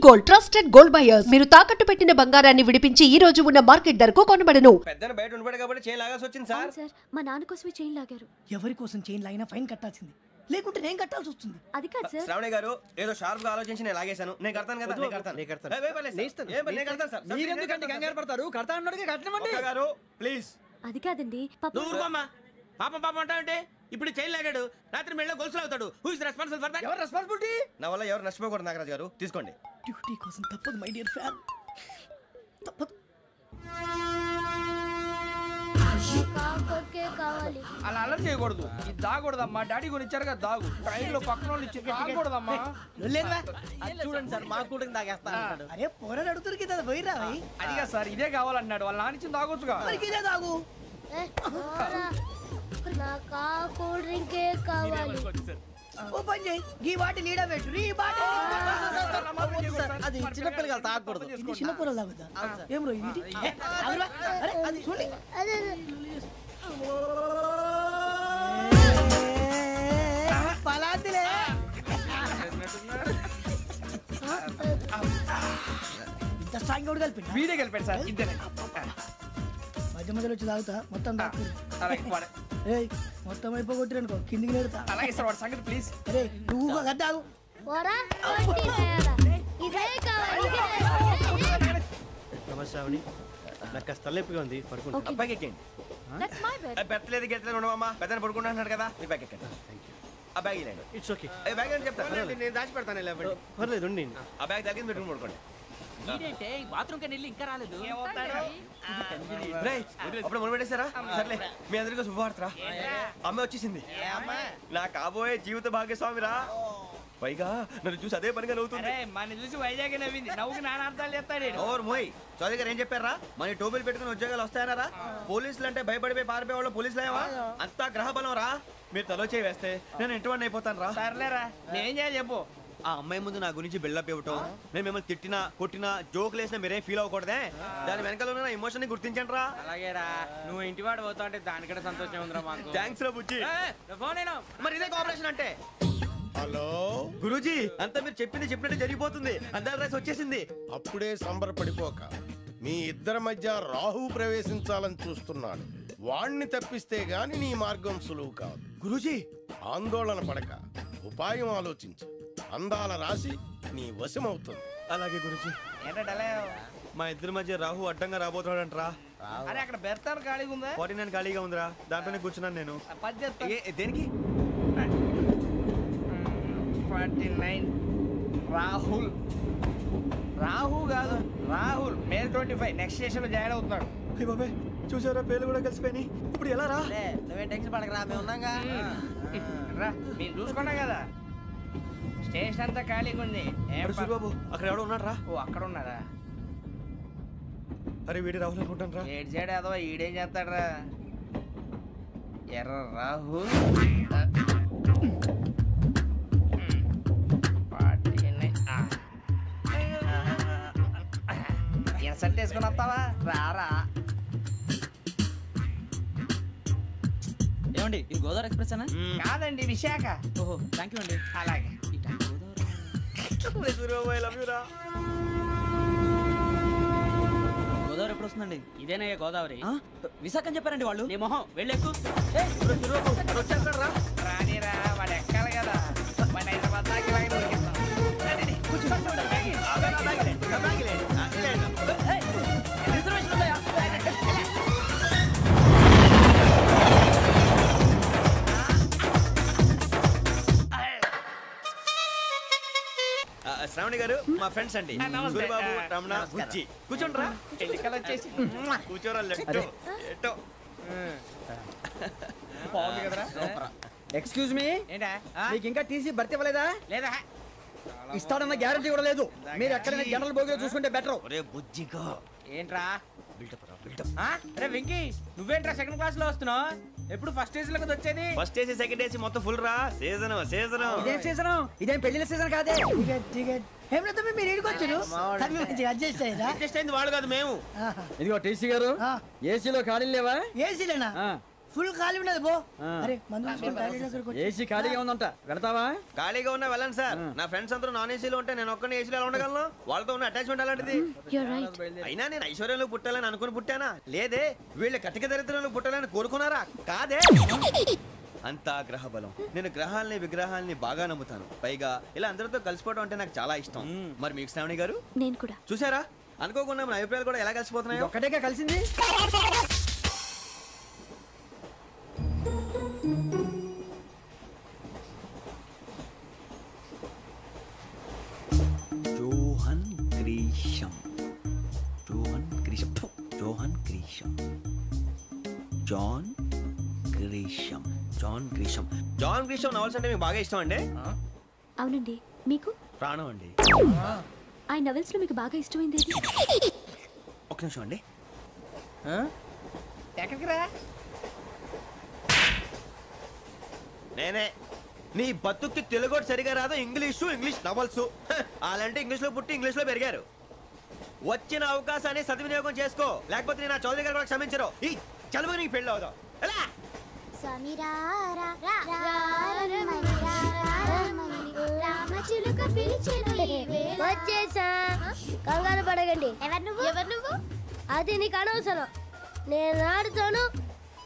Gold trusted gold buyers మీరు తాకట్టు పెట్టిన బంగారాన్ని విడిపించి ఈ రోజు ఉన్న మార్కెట్ ధరకు కొనబడను. పెద్దన బయట ఉండిపోయాడు కాబట్టి చైన్ లాగాల్సి వచ్చింది సార్. సార్ మా నాన్న కోసమే చైన్ లాగారు. ఎవరి కోసం చైన్ లాగినా ఫైన్ కట్టాల్సింది, లేకుంటే నేను కట్టాల్సి వస్తుంది. అది కాదు సార్. శ్రావణి గారు ఏదో షార్ప్ గా ఆలోచించి నేను లాగేశాను. నేను కడతాను కదా. నేను కడతాను సార్. మీరెందుకంటే కంగారు పడతారు? కడతా అన్నాడుగా కట్టమండి. ఒక్క గారు ప్లీజ్. అది కాదండి పాపం అంటే ఇప్పుడు చైన్ లాగాడు, రాత్రి మెళ్ళ గొలుసులు అవుతాడు. Who is responsible for that? ఎవరు రెస్పాన్సిబిలిటీ? నా వల్ల ఎవరు నష్టపోకూడదు నాగరాజు గారు, తీసుకోండి. డ్యూటీ కోసం తప్పదు మై డియర్ ఫ్యాన్, తప్పదు. అలా అలర్ట్ చేయకూడదు. ఇది దాగకూడదమ్మా. డాడీ కొని ఇచ్చారు కదా దాగు. ట్రైన్ లో పక్కన వాళ్ళు ఇచ్చి దాగకూడదమ్మా. చూడండి సార్, మా కూడా తాగేస్తా. అరే పోరాడు అడుగుతారు కదా, పోయిరా. అదిగా సార్, ఇదే కావాలన్నాడు. వాళ్ళ నాన్న ఇచ్చింది తాగొచ్చుగా. ఇదే తాగు. ఓ పని చేయి, ఈ బాటి లీడ పెట్టు. ఈ బాటి అది చిన్నపిల్లలు తాగకూడదు. చిన్నపూరలు తాగుతా. ఏం రో ఇది? అరే అది చూడండి. పలాతిలే. ఇంత స్ట్రాంగ్ కూడా కలిపి వీడే కలిపాడు సార్. ఇద్దరే మధ్య మధ్యలో వచ్చి తాగుతా. మొత్తం తాగు. ఏయ్ మొత్తం అయిపోగొట్టిరనుకో కిందికి నేడుతా. అలాగే సార్, వాడు సంగతి ప్లీజ్. అరే నువ్వు కదా తాగు. నమస్కారం. నాకు కాస్త తలెప్పిగా ఉంది, పడుకుంటా. అబ్బాయికి ఎక్కండి. పెట్టలేదు గెట్టలేదు ఉండవమ్మా. పెద్దని పడుకుంటున్నాడు కదా, మీ బ్యాగ్ ఎక్కండి. ఆ బ్యాగ్ ఇలాండి. It's okay. బ్యాగ్ అని చెప్తాను, నేను దాచి పెడతాను. పర్లేదు ఉండి. ఆ బ్యాగ్ తగ్గింది పెట్టుకుని పడుకోండి. ఇంకా రాలేదు. అప్పుడు మొదలు పెట్టేశారా? సర్లే, మీ అందరికీ శుభవార్తరా. అమ్మ వచ్చేసింది. నా కాబోయే జీవిత భాగ్యస్వామిరా. పైగా నన్ను చూసి అదే పనిగా నవ్వుతుంది. మన చూసి వైజాగ్ నవ్వింది. నవ్వుకి నాన్న అర్థాలు చెప్తాడు. ఓర్ మోయ్, చౌదరి గారు ఏం చెప్పారా? మన టోబీలు పెట్టుకుని ఉద్యోగాలు వస్తాయనరా? పోలీసులు అంటే భయపడిపోయి పారిపోయే వాళ్ళు పోలీసులు అయ్యావా? అంతా గ్రహ బలం రా. మీరు తలో చేయి వేస్తే నేను ఇంటివాడిని అయిపోతాను రా. సర్లేరా, నేనేం చేయాలి చెప్పు. ఆ అమ్మాయి ముందు నా గురించి బిల్డప్ ఇవ్వటం, నేను మిమ్మల్ని తిట్టినా కొట్టినా జోకులు వేసినా మీరేం ఫీల్ అవ్వకూడదే. దాని వెనకాల ఉన్న ఎమోషన్ ని గుర్తించండి రా. అలాగేరా, నువ్వు ఇంటివాడు పోతా అంటే దానికంటే సంతోషం ఉందిరా మాకు. థ్యాంక్స్ రా బుజ్జి. ఫోన్ అయినా మరి ఇదే కోఆపరేషన్ అంటే. హలో గురూజీ, అంతా మీరు చెప్పినట్టు జరిగిపోతుంది. అందాల రైస్ వచ్చేసింది. అప్పుడే సంబరపడిపోక, మీ ఇద్దరి మధ్య రాహు ప్రవేశించాలని చూస్తున్నాడు. వాణ్ణి తప్పిస్తే గాని నీ మార్గం సులువు కాదు. గురూజీ, ఆందోళన పడక, ఉపాయం ఆలోచించు. అందాల రాశి నీ వశమవుతుంది. అలాగే గురూజీ. మా ఇద్దరి మధ్య రాహు అడ్డంగా రాబోతున్నాడంటరా. అరే అక్కడ బెర్తాను ఖాళీగా ఉందా? 49 ఖాళీగా ఉందిరా, దాంట్లోనే కూర్చున్నాను నేను. దేనికి? 49 రాహుల్. రాహు కాదు, రాహుల్. మే 25 నెక్స్ట్ స్టేషన్ లో జాయిన్ అవుతున్నాడు. బాబాయ్ చూసారా, పేర్లు కూడా కలిసిపోయినాయి. ఇప్పుడు ఎలా రా? నువ్వేం టెన్షన్ పడకరా, మేము ఉన్నాగా. రా, మీరు చూసుకున్నా కదా, స్టేషన్ అంతా ఖాళీగా ఉంది. బాబు అక్కడ ఎవడో ఉన్నాడు రా. ఓ అక్కడ ఉన్నారా? అరే వీడి రాహుల్ అనుకుంటాను రా. ఏడు సైడ్ అదో ఈడేం చేస్తాడరా? ఎర్ర రాహుల్. ఇన్సల్ట్ వేసుకుని వస్తావా? రారా. ఏమండి, ఇది గోదావరి ఎక్స్ప్రెస్ అనా? కాదండి, విశాఖ. ఓహో, థ్యాంక్ యూ అండి. అలాగే. గోదావరి ఎప్పుడు వస్తుందండి? ఇదేనయ్య గోదావరి. విశాఖ అని చెప్పారండి వాళ్ళు. నీ మొహం వెళ్ళెక్కు. రానిరా, వాడు ఎక్కాలి కదా. వాడు హైదరాబాద్ దాకా ఇలాగే దొరికిస్తాం. శ్రావణి గారు మా ఫ్రెండ్స్ అండి. బాబు, రమణ, బుజ్జి. కూర్చోండి రా. ఎన్నికలు వచ్చేసి కూర్చోరా. బాగుంది కదరా. ఎక్స్క్యూజ్ మీ, ఏంటా? మీకు ఇంకా టీసీ భర్తీ ఇవ్వలేదా? లేదా ఇస్తాడన్న గ్యారంటీ కూడా లేదు. మీరు ఎక్కడైనా జనరల్ బోగిలో చూసుకుంటే బెటర్. ఒరే బుజ్జిగా, ఏంట్రా బిల్డప్ రా. అరే వెంకీ, నువ్వేంట్రా సెకండ్ క్లాస్ లో వస్తున్నావు? ఎప్పుడు ఫస్ట్ ఏసీ లో వచ్చేది? ఫస్ట్ ఏసీ సెకండ్ ఏసీ మొత్తం ఫుల్ రా. సీజన్ ఇదేం సీజన్? ఇదేం పెళ్లిన సీజన్ కాదే. మీరు ఇడికొచ్చారు, అడ్జస్ట్ అయ్యారా? అడ్జస్ట్ అయింది వాళ్ళు కాదు, మేము. ఇదిగో టీసీ గారు, ఏసీలో ఖాళీ లేవా? ఏసీలేనా? ఫుల్ ఖాళీ ఉన్నది బో. అరే మందు తీసుకొని టాయిలెట్ దగ్గరకు వచ్చి. ఏసీ ఖాళీగా ఉందంట, వెళ్తావా? ఖాళీగా ఉన్నా వెళ్ళండి సార్. నా ఫ్రెండ్స్ అందరూ నాన్ ఏసీలో ఉంటే నేను ఒక్కనే ఏసీలో ఎలా ఉండగలను? వాళ్ళతో ఉన్న అటాచ్మెంట్ అలాంటిది. You're right. అయినా నేను ఐశ్వర్యంలో పుట్టాలని అనుకుని పుట్టానా? లేదే. వీళ్ళ కటిక దరిద్రంలో పుట్టాలని కోరుకున్నారా? కాదే. అంతా గ్రహ బలం. నేను గ్రహాలని విగ్రహాలని బాగా నమ్ముతాను. పైగా ఇలా అందరితో కలిసిపోవడం అంటే నాకు చాలా ఇష్టం. మరి మీకు శ్రావణి గారు? నేను కూడా. చూసారా, అనుకోకుండా మన అభిప్రాయాలు కూడా ఎలా కలిసిపోతున్నాయో. ఒక్కటేగా కలిసింది. John Grisham, John Grisham, John Grisham, John Grisham, John Grisham. John Grisham novels అంటే మీకు బాగా ఇష్టం అండి? అవునండి. మీకు? ప్రాణం అండి. ఆ నవెల్స్ లో మీకు బాగా ఇష్టమైంది ఏది? ఒక నిమిషం అండి. ఎక్కడికి రా? నేనే. నీ బతుక్కి తెలుగు సరిగా రాదు, ఇంగ్లీష్ నవల్స్. అలాంటి ఇంగ్లీష్ లో పుట్టి ఇంగ్లీష్ లో పెరిగారు. వచ్చిన అవకాశాన్ని సద్వినియోగం చేసుకో, లేకపోతే నేను చౌదరి గారు కూడా క్షమించరు. ఈ చదువు నీకు పెళ్ళి అవుదాం. ఎలా? వచ్చేసా, కంగారు పడగండి. ఎవరు నువ్వు? అది నీకు అనవసరం. నేను ఆడుతాను,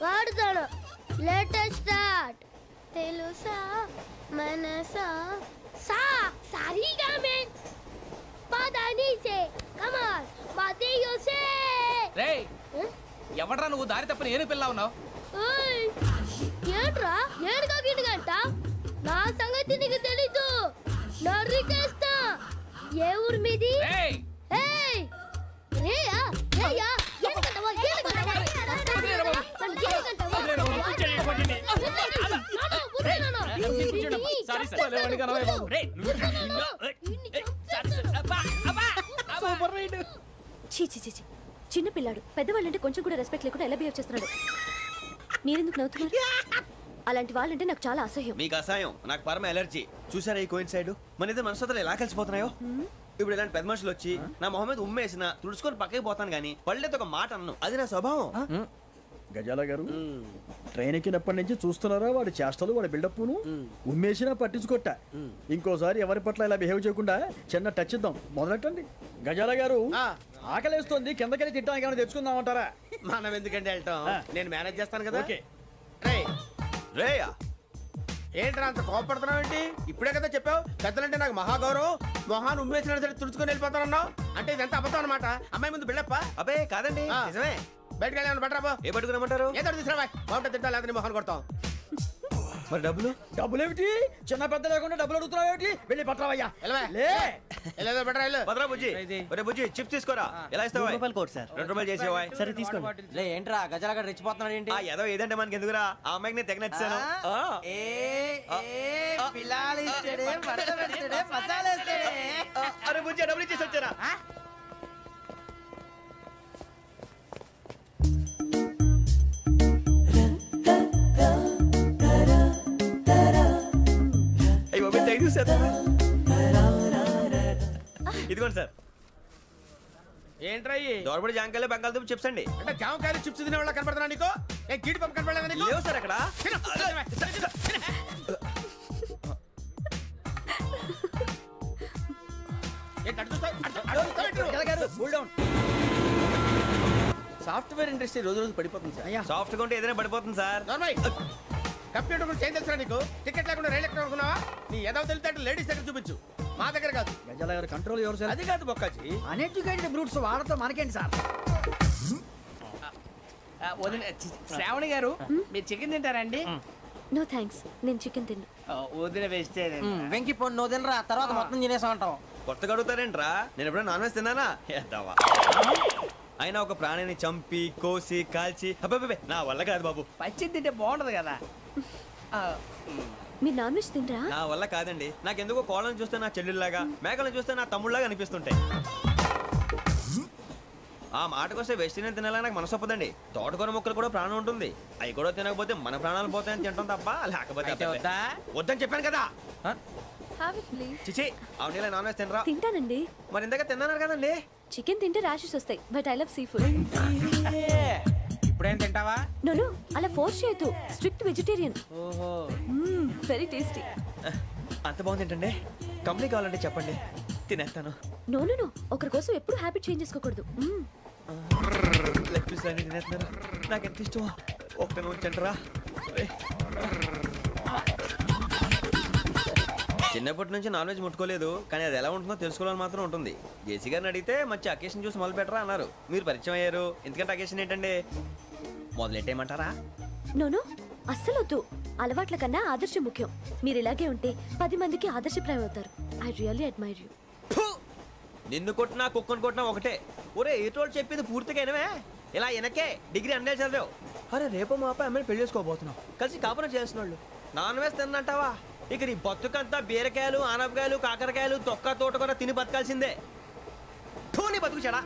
వాడుతాను. Latest start. తెలుసా మనసా సా సారీగా మే పదని సే కమాన్ మాదేయో సే. రేయ్, ఎవడ్రా నువ్వు? దారి తప్పని ఏను పిల్ల ఉన్నావు? ఓయ్, ఏంట్రా ఏడుగా గిడుగంట? నా సంగతి నీకు తెలీదు. నరికేస్తా. ఏ ఊరు మీది? రేయ్, ఏయ్ రేయా రేయా ఏడుగంటవా ఏడుగంటవా చిన్న పిల్లాడు. పెద్దవాళ్ళంటే కొంచెం కూడా రెస్పెక్ట్ లేకుండా ఎలా బిహేవ్ చేస్తున్నాడు. మీరెందుకు నవ్వుతున్నారు? అలాంటి వాళ్ళంటే నాకు చాలా అసహ్యం. మీకు అసహ్యం, నాకు పరమ ఎలర్జీ. చూసారా ఈ కోయిన్సైడ్? మన ఇద్దరు మనసులు ఎలా కలిసిపోతున్నాయో. ఇప్పుడు ఇలాంటి పెద్ద మనుషులు వచ్చి నా మొహం మీద ఉమ్మేసిన తుడుచుకొని పక్కకి పోతాను కానీ పళ్ళేతో ఒక మాట అన్ను. అది నా స్వభావం. గజాల గారు, ట్రైన్ ఎక్కినప్పటి నుంచి చూస్తున్నారా వాడి చేష్టలు, వాడి బిల్డప్ను? ఉమ్మేసినా పట్టించుకోట. ఇంకోసారి ఎవరి పట్ల ఇలా బిహేవ్ చేయకుండా చిన్న టచ్ ఇద్దాం. మొదలెట్టండి. గజాల గారు, ఆకలేస్తుంది, కిందకెళ్ళి తిట్టడానికి ఏమైనా తెచ్చుకుందామంటారా? మనం ఎందుకంటే వెళ్తాం, నేను మేనేజ్ చేస్తాను కదా. ఓకే. రేయా, ఏంట్రా అంత కోపడుతున్నావు ఏంటి? ఇప్పుడే కదా చెప్పావు పెద్దలంటే నాకు మహాగౌరవం, మొహాన్ని ఉమ్మేసిన సరే తుడుచుకొని వెళ్ళిపోతానన్నావు. అంటే ఇదంతా అబద్ధం అనమాట. అమ్మాయి ముందు బిల్డప్ప? అబ్బే కాదండి, నిజమే. బయటకు వెళ్ళి బట్రాబో. ఏ పట్టుకురమ్మంటారు? ఏదో తీసుకురా బాగుంటుంది, తింటా లేదా మొహాన్ని కొడతాం. మరి డబ్బులు? డబ్బులు ఏమిటి? చిన్న పెద్ద లేకుండా డబ్బులు అడుగుతున్నావు ఏమిటి? వెళ్ళి పట్టరావయ్యా. బట్రా వెళ్ళు. భద్రా బుజ్జి, ఒరే బుజ్జి చిప్స్ తీసుకోరా. ఎలా ఇస్తావా? Court sir. 2 రూపాయలు చేసేవా? సరే తీసుకోండి. ఏంట్రా గజాల రెచ్చిపోతున్నాడు ఏంటి? ఏదో ఏదంటే మనకి ఎందుకురా, ఆ అమ్మాయికి నేను తెగ నచ్చాను. అరే బుజ్జి, డబ్బులు ఇచ్చేసి వచ్చారా? ఇదిగోండి సార్. ఏంట్రా దోరబడి జాంకాయలు బంగాళదుంప చిప్స్ అండి. అంటే జామకాయలు చిప్స్ తినే వాళ్ళ కనపడుతున్నా నీకు? ఏ గీడి పంప కనపడలేదా నీకు? లేవు సార్ అక్కడ. సాఫ్ట్వేర్ ఇండస్ట్రీ రోజు రోజు పడిపోతుంది సార్. సాఫ్ట్ గా ఉంటే ఏదైనా పడిపోతుంది సార్. కంప్యూటర్ గురించి ఏం తెలుసా నీకు? టికెట్ లేకుండా రైలు ఎక్కడ అనుకున్నావా? నీ ఏదో తెలితే లేడీస్ దగ్గర చూపించు, మా దగ్గర కాదు. గజాల గారు కంట్రోల్ ఎవరు సార్? అది కాదు బొక్కాజీ. అన్ఎడ్యుకేటెడ్ బ్రూట్స్ వాడతో మనకేంటి సార్? శ్రావణి గారు, మీరు చికెన్ తింటారండి? నో థ్యాంక్స్, నేను చికెన్ తిన్నా. వదిన వేస్తే వెంకి పొన్ను నువ్వు తినరా, తర్వాత మొత్తం తినేసా ఉంటాం. కొత్తగా అడుగుతారేంట్రా? నేను ఎప్పుడైనా నాన్ వెజ్ తిన్నానా? ఎద్దావా. అయినా ఒక ప్రాణిని చంపి కోసి కాల్చి అబ్బే నా వల్ల కాదు బాబు. పచ్చి తింటే బాగుంటది కదా. మీరు నాన్ వెజ్ తినరా? నా వల్ల కాదండి. నాకెందుకో కోళ్ళని చూస్తే నా చెల్లెళ్ళలాగా, మేకలను చూస్తే నా తమ్ముళ్ళలాగా అనిపిస్తుంటాయి. ఆ మాటకొస్తే వెస్టిరియన్ తినాలని నాకు మనసు ఒప్పదండి. తోటకూర మొక్కలు కూడా ప్రాణం ఉంటుంది. అవి కూడా తినకపోతే మన ప్రాణాలు పోతాయని తింటాం తప్ప, లేకపోతే వద్దని చెప్పాను కదా. చిచి, అవునీ నాన్ వెజ్ తినరా? తింటానండి. మరి ఇందాక తిన్నాను కదండి. చికెన్ తింటే ర్యాషెస్ వస్తాయి, but I love sea food. ఎప్పుడైనా తింటావా? నోను అలా ఫోర్స్ చేయొద్దు. Strict vegetarian. ఓహో, వెరీ టేస్టీ. అంత బాగుంది ఏంటంటే కంప్లీట్ కావాలంటే చెప్పండి, తినేస్తాను. నో నో నో, ఒకరి కోసం ఎప్పుడు హ్యాబిట్ చేంజ్ చేసుకోకూడదు. లెగ్ పీస్ అన్ని తినేస్తున్నారు, నాకు ఎంత ఇష్టమా. ఒక్క ఉంచండిరా. చిన్నప్పటి నుంచి నాన్ వెజ్ ముట్టుకోలేదు, కానీ అది ఎలా ఉంటుందో తెలుసుకోవాలని మాత్రం ఉంటుంది. జేసీ గారిని అడిగితే మంచి అకేషన్ చూసి మొదలు పెట్టరా అన్నారు. మీరు పరిచయం అయ్యారు, ఎందుకంటే అకేషన్ ఏంటండి మొదలెట్టేయమంటారా? నోను అస్సలు వద్దు. అలవాట్ల కన్నా ఆదర్శం ముఖ్యం. మీరు ఇలాగే ఉంటే 10 మందికి ఆదర్శప్రాయం అవుతారు. I really admire you. నిన్ను కొట్టినా కుక్కను కొట్టినా ఒకటే. ఒరే ఏటోళ్ళు చెప్పింది పూర్తిగా వినవే. ఇలా వెనకే డిగ్రీ అన్నే చదివావు. అరే రేపు మా అబ్బాయి అమ్మని పెళ్లి చేసుకోబోతున్నావు, కలిసి కాపురం చేస్తున్నాళ్ళు. Non veg తిన్నంటావా? ఇక నీ బతుకంతా బీరకాయలు, ఆనపకాయలు, కాకరకాయలు, తొక్క తోట కూడా తిని బతకాల్సిందే. నీ బతుకు చెడా.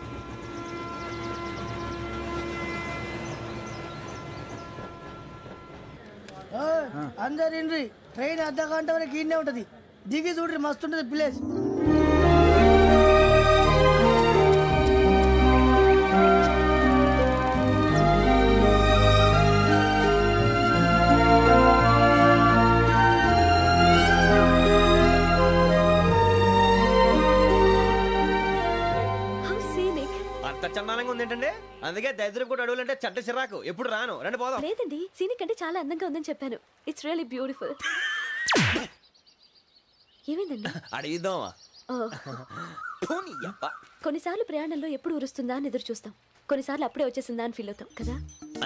అందరు ఇండ్రి, ట్రైన్ అర్ధ గంట వరకు ఇన్నే ఉంటది. దిగి చూడ్రి, మస్తు ఉంటది ప్లేస్. చందానంగా ఉంది ఏంటంటే, అందుకే దరిద్రం కూడా అడవులు అంటే చెడ్డ చిరాకు. ఎప్పుడు రాను, రండి పోదాం. లేదండి, సీనిక్ అంటే చాలా అందంగా ఉందని చెప్పాను. It's really beautiful. ఏమైందండి? అడిగిద్దామా? కొన్నిసార్లు ప్రయాణంలో ఎప్పుడు ఉరుస్తుందా అని ఎదురు చూస్తాం, కొన్నిసార్లు అప్పుడే వచ్చేసిందా అని ఫీల్ అవుతాం కదా.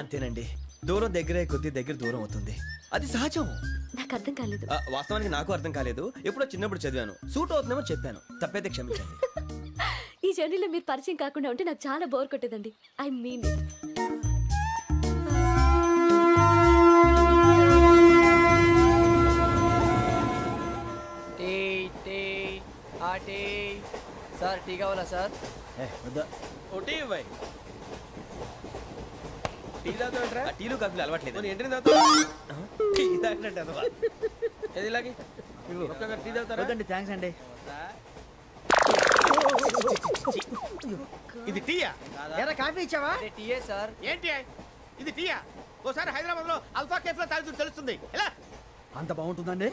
అంతేనండి, దూరం దగ్గరే కొద్ది దగ్గర దూరం అవుతుంది, అది సహజం. నాకు అర్థం కాలేదు. వాస్తవానికి నాకు అర్థం కాలేదు. ఎప్పుడో చిన్నప్పుడు చదివాను, సూట్ అవుతుందేమో చెప్పాను, తప్పైతే క్షమించండి. ఈ జర్నీలో మీరు పరిచయం కాకుండా ఉంటే నాకు చాలా బోర్ కొట్టేదండి. I mean it. Sir tea కావాలా సార్? టీ ఇవ్వై. టీ తాగుతాంట్రా? టీలు కాఫీలు అలవాట్లేదు. ఏంటి తాగుతావు? టీ తాగినట్టు ఏది ఇలాగే ఒక్కొక్క టీ తాగుతారా? థ్యాంక్స్ అండి. ఇది టీయా? కాఫీ ఇచ్చావా? టీయే సార్. ఏంటి ఇది టీయా? ఓసారి హైదరాబాద్ లో అల్ఫా కేఫ్ లో తాగుతూ తెలుస్తుంది. ఎలా అంత బాగుంటుందండి?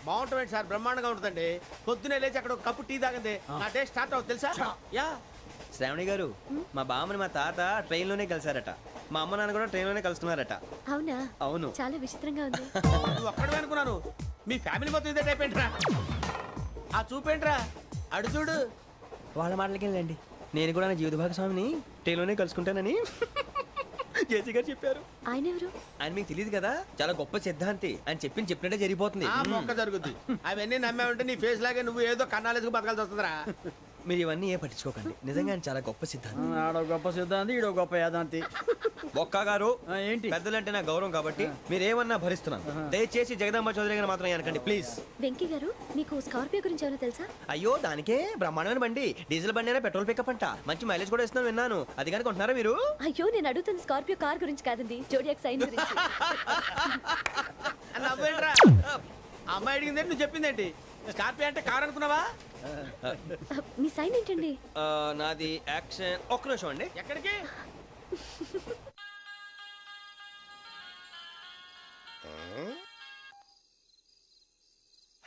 బాగుంటుంది సార్, బ్రహ్మాండంగా ఉంటుందండి. పొద్దునే లేచి అక్కడ ఒక కప్పు టీ తాగింది నా డే స్టార్ట్ అవుతుంది తెలుసా? యా. శ్రావణి గారు, మా బామ్మని మా తాత ట్రైన్ లోనే కలిసారట, మా అమ్మ నాన్న కూడా ట్రైన్ లోనే కలుస్తున్నారట. అవునా? అవును. చాలా విచిత్రంగా ఉంది. నువ్వు ఒక్కడే అనుకున్నాను, మీ ఫ్యామిలీ మొత్తం ఇదే టైప్ ఏంట్రా? ఆ చూపేంట్రా, అడు చూడు. వాళ్ళ మాటలకి వెళ్ళండి, నేను కూడా నా జీవిత భాగస్వామిని ట్రైన్ లోనే కలుసుకుంటానని జేసీ గారు చెప్పారు. ఆయన ఎవరు? ఆయన మీకు తెలియదు కదా, చాలా గొప్ప సిద్ధాంతి అని చెప్పినట్టే జరిగిపోతుంది. ఆ మొక్క జరుగుద్ది. అవన్నీ నమ్మావంటే నీ ఫేస్ లాగే నువ్వు ఏదో కన్నాలేసుకు బతకాల్సి వస్తుందిరా. మీరు ఇవన్నీ ఏ పట్టించుకోకండి, నిజంగా ఆయన చాలా గొప్ప సిద్ధాంతి. ఆడో గొప్ప సిద్ధాంతి, ఈడో గొప్ప యాదాంతి. ఒక్క గారు ఏంటి? పెద్దలంటే నా గౌరవం కాబట్టి మీరు ఏమన్నా భరిస్తున్నాను. దయచేసి జగదాంబ చౌదరి గారు మాత్రం అనకండి ప్లీజ్. వెంకీ గారు, మీకు స్కార్పియో గురించి ఏమైనా తెలుసా? అయ్యో దానికే బ్రహ్మాండమైన బండి, డీజిల్ బండి అయినా పెట్రోల్ పికప్ అంట, మంచి మైలేజ్ కూడా ఇస్తున్నాను విన్నాను. అది కానీ కొంటున్నారా మీరు? అయ్యో నేను అడుగుతుంది స్కార్పియో కార్ గురించి కాదండి, జోడియాక్ సైన్ గురించి. నవ్వేంట్రా? అమ్మాయి అడిగిందేంటి, నువ్వు చెప్పిందేంటి? స్కార్పియో అంటే కార్ అనుకున్నావా? మీ సైన్ ఏంటండి? నాది యాక్షన్. ఒక్క నిమిషం అండి. ఎక్కడికి?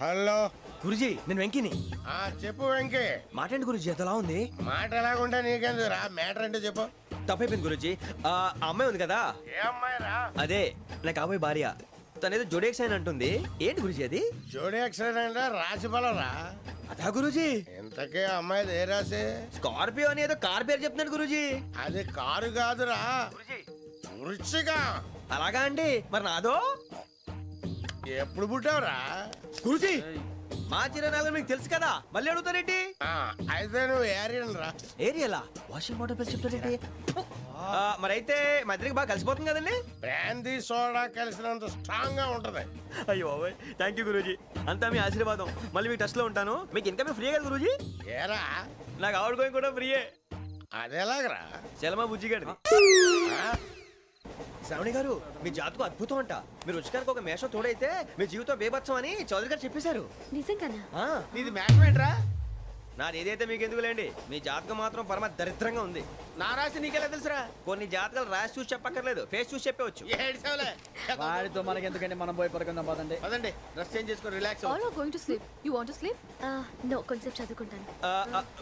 హలో గురుజీ, నేను వెంకీని. చెప్పు వెంకీ. మాటండి గురుజీ, ఎంతలా ఉంది? మాట ఎలాగుంటా నీకెందుకు రా, మ్యాటర్ అంటే చెప్పు. తప్పైపోయింది గురుజీ. ఆ అమ్మాయి ఉంది కదా, ఏ అమ్మాయి రా? అదే నా కాబోయే భార్య, తనేదో జోడేక్స్ అని అంటుంది. ఏంటి గురుజీ అది? జోడి యాక్సిడెంట్ రాసి బలరా? అదా గురుజీ. ఇంతకే అమ్మాయి ఏ రాసి? స్కార్పియో అని ఏదో కార్ పేరు చెప్తున్నాడు గురుజీ. అది కారు కాదురా, వృచ్చిక. అలాగా అండి, మరి నాదో? ఎప్పుడు పుట్టావురా? గురుజీ మా చిరనాలు మీకు తెలుసు కదా, మళ్ళీ అడుగుతారేంటి? అయితే నువ్వు ఏరియన్ రా. ఏరియలా? వాషింగ్ వాటర్ పేరు చెప్తారేంటి? మరైతే మా ఇద్దరికి బాగా కలిసిపోతుంది కదండి. బ్రాందీ సోడా కలిసినంత స్ట్రాంగ్ గా ఉంటది. అయ్యో థ్యాంక్ యూ గురూజీ, అంతా మీ ఆశీర్వాదం. మళ్ళీ మీ టచ్ లో ఉంటాను. మీకు ఇంకా ఫ్రీ కదా గురూజీ? ఏరా, నాకు ఆవిడ గోయింగ్ కూడా ఫ్రీయే. అదేలాగరా? చలమా బుజ్జి గారిది. శ్రావణి గారు, మీ జాతకు అద్భుతం అంట. మీరు రుచికారికి ఒక మేషం తోడైతే మీ జీవితం బేబత్సం అని చౌదరి గారు చెప్పేశారు. నిజంగానా? నీది మేషం ఏంట్రా? నాది ఏదైతే మీకు ఎందుకులేండి, మీ జాతకం మాత్రం పరమ దరిద్రంగా ఉంది. నా రాసి నీకెలా తెలుసురా? కొన్ని జాతకాలు రాసి చూసి చెప్పక్కర్లేదు, ఫేస్ చూసి చెప్పవచ్చు. వాడితో మనకి ఎందుకంటే మనం పోయి పడుకుందాం పదండి. పదండి, డ్రెస్ చేంజ్ చేసుకొని relax. All are going to sleep. You want to sleep? No, కొంచెం చదువుకుంటాను.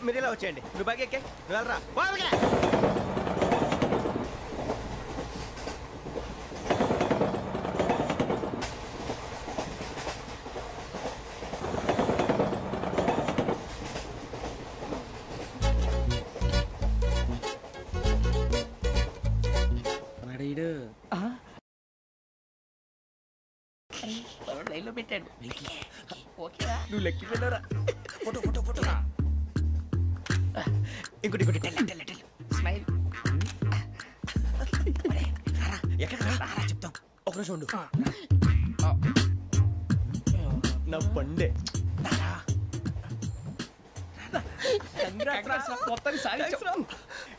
మీరు ఇలా వచ్చేయండి, నువ్వు బాగా ఎక్కే, నువ్వు వెళ్ళరా. లైన్లో పెట్టాడు. ఓకేరా, నువ్వు లెక్కి వెళ్ళరా. Photo photo photo. ఇంకోటి స్మైల్. ఎక్కడ చెప్తాం, ఒక రోజు ఉండు. నా పండే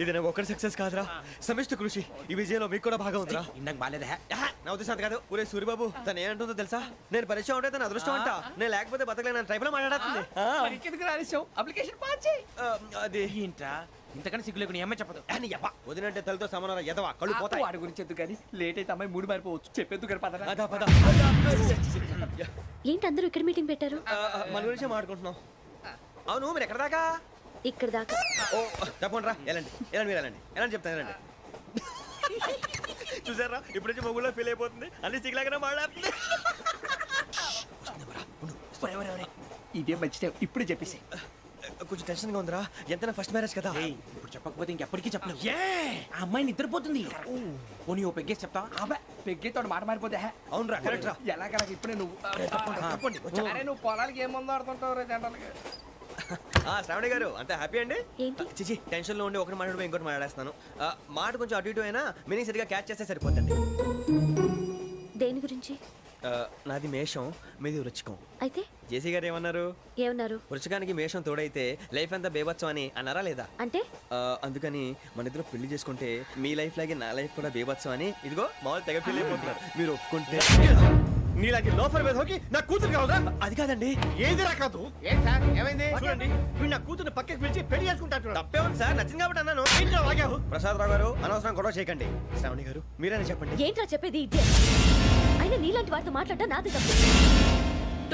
ఇది నాకు ఒక్కటి సక్సెస్ కాదురా, సమిష్టి కృషి. ఈ విజయంలో మీకు కూడా బాగా ఉందిరా. ఇందాక బాగాలేదా? నా ఉద్దేశం కాదు. ఊరే సూరిబాబు తను ఏమంటుందో తెలుసా? నేను పరిచయం ఉంటే తన అదృష్టం అంట, నేను లేకపోతే బతకలేను ట్రైబ్ లో మాట్లాడుతుంది. అప్లికేషన్ పాస్ చేయి. అది ఏంట్రా ఇంతకన్నా సిగ్గు లేకుండా ఏమై చెప్పదు. వదినంటే తలతో సమానం ఎదవా, కళ్ళు పోతాయి. వాడి గురించి ఎందుకు కానీ లేట్ అయితే అమ్మాయి మూడు మారిపోవచ్చు. చెప్పేందుకు కానీ పద. అదా పద. ఏంటి అందరూ ఇక్కడ మీటింగ్ పెట్టారు? మన గురించి మాట్లాడుకుంటున్నాం. అవును, మీరు ఎక్కడ దాకా? ఇక్కడ దాకా. ఓ తప్పకుండా రా, వెళ్ళండి వెళ్ళండి, మీరు వెళ్ళండి వెళ్ళండి, చెప్తాను వెళ్ళండి. చూసారా, ఇప్పుడు నుంచి మొగుల్లో ఫీల్ అయిపోతుంది, అన్ని సిగ్లాగానే మాట్లాడుతుంది. ఇదే మంచి టైం, ఇప్పుడు చెప్పేసి. కొంచెం టెన్షన్ గా ఉందిరా, ఎంతైనా ఫస్ట్ మ్యారేజ్ కదా. ఇప్పుడు చెప్పకపోతే ఇంకెప్పటికీ చెప్పలేవు. ఆ అమ్మాయి నిద్రపోతుంది. పోనీ ఓ పెగ్గేసి చెప్తావా? అబ్బా పెగ్గేతో మాట మారిపోతే. అవునురా, కరెక్ట్ రా. ఎలాగలా ఇప్పుడే నువ్వు నువ్వు పొలాలకి ఏముందో ఆడుతుంటావు రే జనరల్గా. శ్రావణి గారు అంత హ్యాపీ అండి? ఏంటి? చిచి టెన్షన్ లో ఉండి ఒకటి మాట్లాడిపోయి ఇంకోటి మాట్లాడేస్తున్నాను. మాట కొంచెం అటు ఇటు అయినా మీనింగ్ సరిగా క్యాచ్ చేస్తే సరిపోతుంది. దేని గురించి? నాది మేషం, మీది వృచ్చికం. అయితే జేసీ గారు ఏమన్నారు? వృచ్చికానికి మేషం తోడైతే లైఫ్ అంతా బేబత్సం అని అన్నారా లేదా? అంటే అందుకని మన ఇద్దరు పెళ్లి చేసుకుంటే మీ లైఫ్ లాగే నా లైఫ్ కూడా బేబత్సం అని ఇదిగో మామూలు తెగ ఫీల్ అయిపోతున్నారు. మీరు ఒప్పుకుంటే నీలాంటి లోఫర్ మీద హోకి నా కూతురు కావదా? అది కాదండి. ఏది రాకాదు. ఏం సార్ ఏమైంది? చూడండి, వీడు నా కూతురు పక్కకి పిలిచి పెళ్లి చేసుకుంటారు. తప్పే ఉంది సార్, నచ్చింది కాబట్టి అన్నాను. ప్రసాద్ రావు గారు అనవసరం గొడవ చేయకండి. శ్రావణి గారు మీరైనా చెప్పండి. ఏంట్రా చెప్పేది? అయినా నీలాంటి వారితో మాట్లాడటం నాది తప్పు.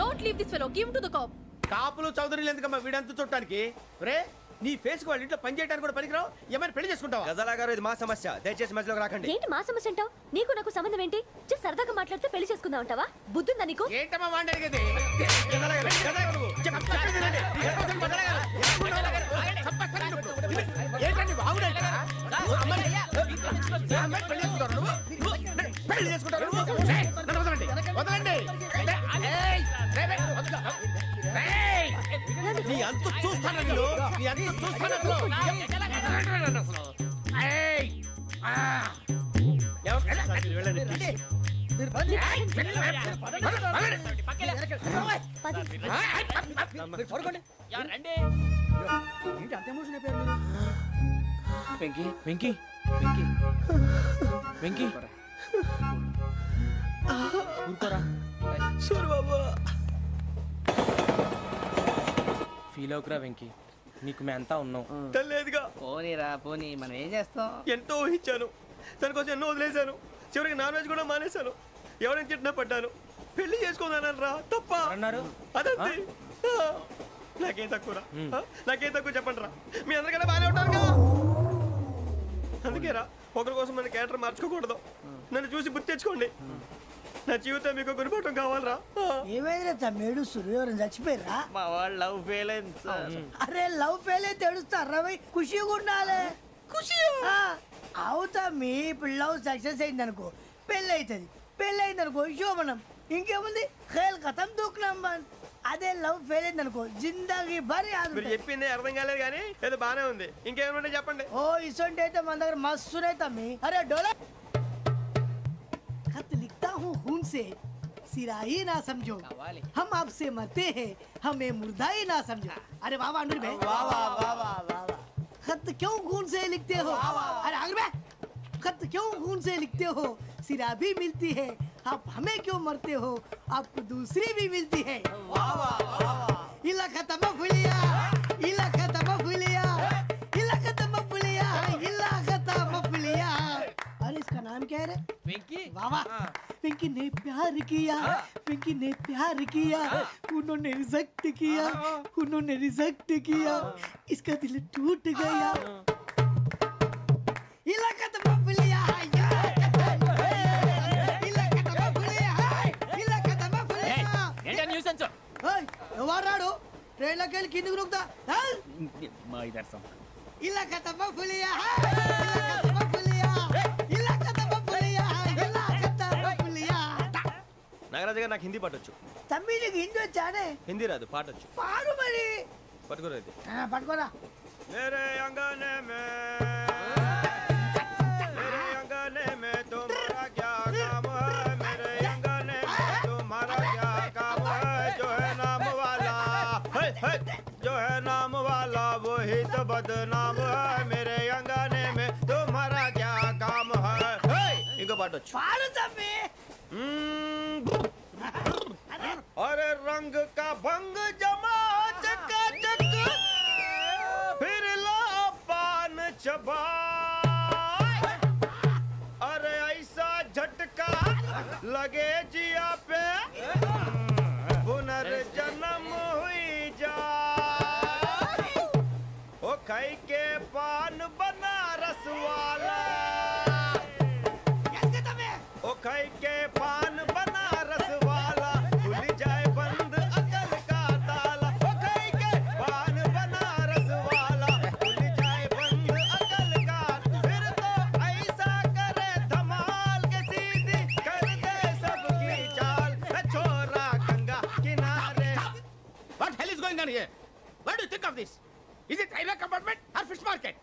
Don't leave this fellow, give to the cop. కాపులు చౌదరులు ఎందుకమ్మా వీడంతా చూడటానికి? రే నీ ఫేస్ కు వాళ్ళ ఇంట్లో పని చేయడానికి కూడా పనికిరావు, ఏమైనా పెళ్లి చేసుకుంటావా? గజాలా గారు ఇది మా సమస్య, దయచేసి మధ్యలోకి రాకండి. ఏంటి మా సమస్య అంటావు? నీకు నాకు సంబంధం ఏంటి? జస్ట్ సరదాగా మాట్లాడితే పెళ్లి చేసుకుందాం అంటావా? బుద్ధుందా నీకు? ఏంటమ్మా వాడిని అడిగేది? ఏంటండి బాగుండండి పెళ్లి చేసుకుంటారు. వదలండి. నీ అంత చూస్తాను, నీ అంత చూస్తాను. వెంకీ వెంకీ వెంకీ వెంకీ ఊరుకోరా. సూరిబాబు ఫీల్ అవుకురా వెంకీ, నీకు మేము అంతా ఉన్నాం. తెలియదుగా. పోనీరా పోనీ, మనం ఏం చేస్తాం? ఎంతో ఊహించాను, తన కోసం ఎన్నో వదిలేశాను, చివరికి నాన్ వెజ్ కూడా మానేశాను. ఎవరైనా తిట్టినా పడ్డాను. పెళ్లి చేసుకుందానని రా తప్ప అన్నారు. అదంతే. నాకేం తక్కువరా, నాకేం తక్కువ చెప్పండి రా. మీ అందరికన్నా బాగానే ఉంటారు కదా. అందుకేరా ఒకరి కోసం మన క్యారెక్టర్ మార్చుకోకూడదు. నన్ను చూసి గుర్తు తెచ్చుకోండి. నా జీవితం మీకు గురిపటం కావాలరా. ఏమైందిరా తమ్మేడు సూర్యవరం చచ్చిపోయిరా? మా వాళ్ళు లవ్ ఫెయిల్ అయింది సార్. అరే లవ్ ఫెయిల్ అయితే ఏడుస్తారా? ఖుషిగా ఉండాలి. ఖుషి అవుతా. మీ ఇప్పుడు లవ్ సక్సెస్ అయింది అనుకో పెళ్ళి అవుతుంది. పెళ్ళి అయింది అనుకో శోభనం. ఇంకేముంది ఖేల్ కథం దూకునాం బాన్. అదే లవ్ ఫెయిల్ అయింది అనుకో జిందాగీ భారీ. మీరు చెప్పింది అర్థం కాలేదు కానీ ఏదో బానే ఉంది. ఇంకేమైనా చెప్పండి. ఓ ఇసొంటి అయితే మన దగ్గర మస్తునే తమ్మి. అరే డోలా खत लिखता हूँ खून से, सिरा ही ना समझो, हम आपसे मरते हैं, हमें मुर्दा ही ना समझो. अरे वाह वाह अनुर भाई, वाह वाह वाह वाह वाह. खत क्यों खून से लिखते हो? अरे अनुर भाई, खत क्यों खून से लिखते हो? सिरा भी मिलती है, आप हमें क्यों मरते हो? आपको दूसरी भी मिलती है. वाह वाह वाह. इला खत्म फुलिया, इला बाबा पिंकी ने प्यार किया पिंकी ने प्यार किया उन्होंने रिजेक्ट किया उन्होंने रिजेक्ट किया इसका दिल टूट गया इलाका तो बबलिया इलाका तो बबलिया इलाका तो बबलिया ఏంటా న్యూసెన్స్ ओए ఎవరాడు ట్రైన్ లోకి వెళ్ళి కిందికి రుకుతా మా ఇదర్సం इलाका तो बबलिया इलाका तो बबलिया इलाका तो बबलिया इलाका तो बबलिया నాగరాజు గారు నాకు హిందీ పాటొచ్చు. తమ్మి నీకు హిందీ వచ్చానే హిందీ రాదు, పాటొచ్చు. పాడు మరి పట్టుకోలేదు. పట్టుకోరా मेरे अंगने में तुम्हारा क्या काम है मेरे अंगने में तुम्हारा क्या काम है जो है नाम वाला जो है नाम वाला वही तो बदनाम है मेरे अंगने में तुम्हारा क्या काम है इनको पाटो పాడు తమ్మి अरे रंग का भंग जमा चकाचक फिर ला पान चबा अरे ऐसा झटका लगे जिया पे पुनर्जन्म हुई जा ओ खाई के पान बनारस वाला ओ खाई के पान बनारस वाला खुल जाए बंद अकल का ताला ओ खाई के पान बनारस वाला खुल जाए बंद अकल का फिर तो ऐसा करे धमाल के सीधी कर दे सबकी चाल छोरा गंगा किनारे What hell is going on here? What do you think of this? Is it railway compartment or fish market?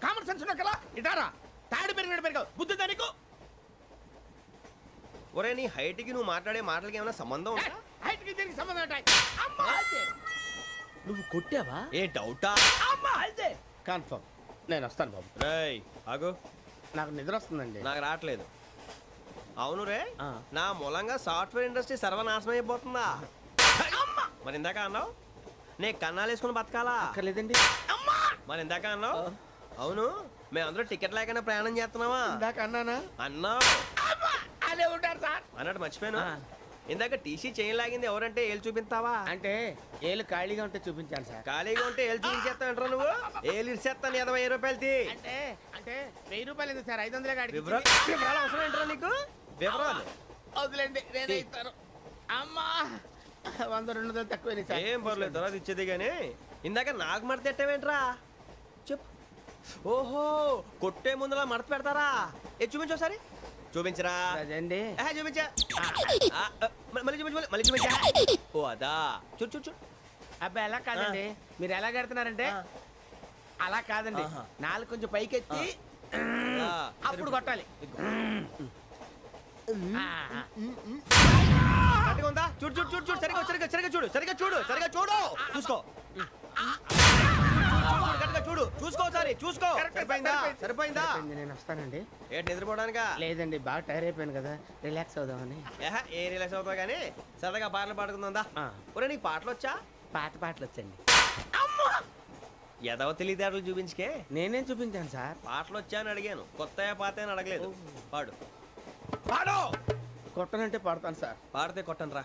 Common sense ఉన్న కదా ఇటారా తాడి పెరిగినట్టు పెరిగావు బుద్ధి దానికి ఒరే నీ హైట్ కి నువ్వు మాట్లాడే మాటలకి ఏమైనా సంబంధం ఉందా హైట్ కి దీనికి సంబంధం ఉంటాయి అమ్మా అదే నువ్వు కొట్టావా ఏ డౌటా అమ్మా అదే కన్ఫర్మ్ నేను వస్తాను బాబు రేయ్ ఆగు నాకు నిద్ర వస్తుందండి నాకు రావట్లేదు అవును రే నా మూలంగా సాఫ్ట్వేర్ ఇండస్ట్రీ సర్వనాశనం అయిపోతుందా మరి ఇందాక అన్నావు నే కన్నాలు వేసుకుని బతకాలా అక్కర్లేదండి మరి ఇందాక అన్నావు అవును మేమందరూ టికెట్ లేకనే ప్రయాణం చేస్తున్నావా ఇందాక అన్నానా అన్నావు అదే ఉంటారు సార్ అన్నట్టు మర్చిపోయాను ఇందాక టీసీ చేయి లాగింది ఎవరంటే ఏళ్ళు చూపిస్తావా అంటే ఏళ్ళు ఖాళీగా ఉంటే చూపించాను సార్ ఖాళీగా ఉంటే ఏళ్ళు చూపించేస్తానంటారా నువ్వు ఏళ్ళు ఇచ్చేస్తాను 20 రూపాయలది అంటే అంటే 1000 రూపాయలు ఎందుకు సార్ 500 కాడికి వివరాలు అవసరం ఏంటరా నీకు వివరాలు వదిలేండి నేనే ఇస్తాను అమ్మా 100-200 తక్కువ సార్ ఏం పర్లేదు తర్వాత ఇచ్చేది కానీ ఇందాక నాకు మడత ఎట్టవేంట్రా చెప్పు ఓహో కొట్టే ముందులా మడత పెడతారా ఏ చూపించు ఒకసారి చూపించరా అదండి చూపించా మళ్ళీ చూపించు మళ్ళీ చూపించా ఓ అదా చూడు చూడు చూడు అబ్బాయి ఎలా కాదండి మీరు ఎలా కడుతున్నారంటే అలా కాదండి నాలుగు కొంచెం పైకెత్తి అప్పుడు కొట్టాలి ఉందా చూడు చూడు చూడు చూడు సరిగా సరిగా సరిగా చూడు సరిగా చూడు సరిగా చూడు చూసుకో చూడు చూసుకో సారి చూసుకో సరిపోయిందా సరిపోయిందా నేను వస్తానండి ఏంటి నిద్రపోవడానికా లేదండి బాగా టైర్ అయిపోయాను కదా రిలాక్స్ అవుదామని ఏ రిలాక్స్ అవుతావు కానీ సరదాగా పాటలు పాడుకుందా ఒరే నీకు పాటలు వచ్చా పాత పాటలు వచ్చండి ఎదవ తెలివితేటలు చూపించుకే నేనేం చూపించాను సార్ పాటలు వచ్చా అని అడిగాను కొత్త పాత అని అడగలేదు పాడు పాడు కొట్టనంటే పాడతాను సార్ పాడితే కొట్టను రా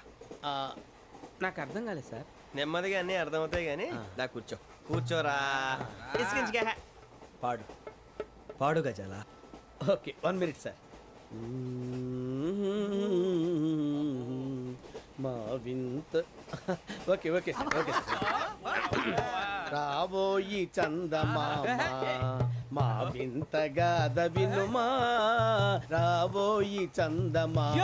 నాకు అర్థం కాలేదు సార్ నెమ్మదిగా అన్నీ అర్థమవుతాయి కానీ దా కూర్చో కూర్చోరా ఇసుకించుకే పాడు పాడు గజాల ఓకే 1 మినిట్ సార్ మా వింత ఓకే ఓకే సార్ ఓకే రాబోయి చందమామ మా వింతగా వినుమా రాబోయి చందమామ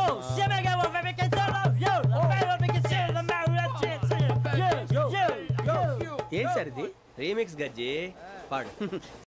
ఏం సార్ ఇది రీమిక్స్ గజ్జి పాడు